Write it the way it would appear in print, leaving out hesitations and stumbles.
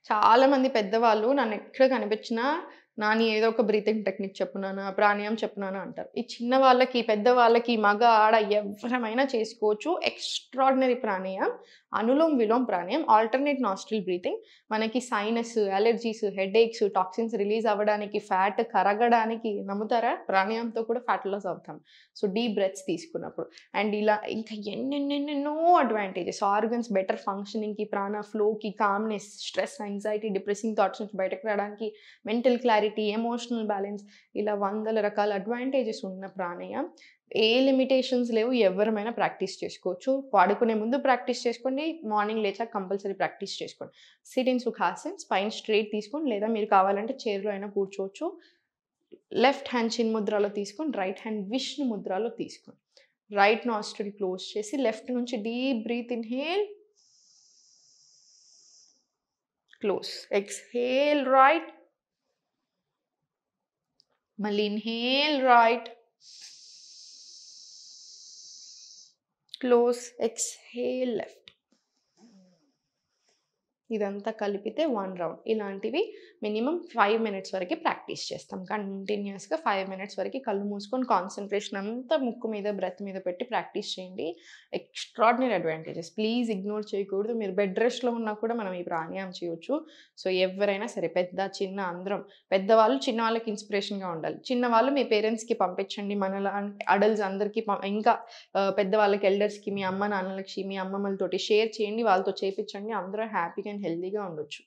చాలా మంది పెద్దవాళ్ళు నన్నెక్కడ కనిపించినా, నాని ఏదో ఒక బ్రీతింగ్ టెక్నిక్ చెప్పు నాన్న, ప్రాణాయామం చెప్పు నాన్న అంటారు. ఈ చిన్న వాళ్ళకి, పెద్దవాళ్ళకి, మగ, ఆడ ఎవ్వరమైనా చేసుకోవచ్చు. ఎక్స్‌ట్రార్డినరీ ప్రాణాయామం. Anulom, Vilom pranayama. Alternate nostril breathing. మనకి sinus, allergies, headaches, toxins release అవ్వడానికి, ఫ్యాట్ కరగడానికి నమ్ముతారా? ప్రాణాయామంతో కూడా ఫ్యాట్ లాస్ అవుతాం. సో, డీప్ బ్రెత్స్ తీసుకున్నప్పుడు. అండ్ ఇలా ఇంకా ఎన్నెన్నెన్నెన్నో అడ్వాంటేజెస్. ఆర్గన్స్ బెటర్ ఫంక్షనింగ్‌కి, ప్రాణ ఫ్లోకి, calmness, stress, anxiety, depressing thoughts నుంచి బయటకు రావడానికి, మెంటల్ క్లారిటీ, ఎమోషనల్ బ్యాలెన్స్ ఇలా వందల రకాల అడ్వాంటేజెస్ ఉన్న ప్రాణాయామం. ఏ లిమిటేషన్స్ లేవు. ఎవరమైనా ప్రాక్టీస్ చేసుకోవచ్చు. పడుకునే ముందు ప్రాక్టీస్ చేసుకోండి. మార్నింగ్ లేచాక కంపల్సరీ ప్రాక్టీస్ చేసుకోండి. Sit in Sukhasan. Spine straight తీసుకోండి. లేదా మీరు కావాలంటే చైర్‌లో అయినా కూర్చోవచ్చు. లెఫ్ట్ హ్యాండ్ చిన్ ముద్రలో తీసుకొని, రైట్ హ్యాండ్ విష్ణు ముద్రలో తీసుకోండి. రైట్ నాస్ట్రిల్ క్లోజ్ చేసి, లెఫ్ట్ నుంచి deep breath inhale. Close. Exhale right. మళ్ళీ inhale right. Close. Exhale left. ఇదంతా కలిపితే 1 రౌండ్. ఇలాంటివి మినిమమ్ 5 మినిట్స్ వరకి ప్రాక్టీస్ చేస్తాం. కంటిన్యూయస్‌గా 5 మినిట్స్ వరకి కళ్ళు మూసుకొని కాన్సంట్రేషన్ అంతా ముక్కు మీద, బ్రెత్ మీద పెట్టి ప్రాక్టీస్ చేయండి. Extraordinary advantages. ప్లీజ్ ఇగ్నోర్ చేయకూడదు. మీరు బెడ్ రెస్ట్‌లో ఉన్నా కూడా మనం ఈ ప్రాణాయామం చేయొచ్చు. సో, ఎవ్వరైనా సరే పెద్ద, చిన్న అందరం. పెద్దవాళ్ళు చిన్నవాళ్ళకి ఇన్‌స్పిరేషన్‌గా ఉండాలి. చిన్నవాళ్ళు మీ పేరెంట్స్‌కి పంపించండి. మనలాంటి అడల్ట్స్ అందరికీ ఇంకా పెద్దవాళ్ళకి, ఎల్డర్స్‌కి, మీ అమ్మ నాన్నలకి, మీ అమ్మమ్మలతోటి షేర్ చేయండి. వాళ్ళతో చేపించండి. అందరూ హ్యాపీగా అండ్ హెల్తీగా ఉండొచ్చు.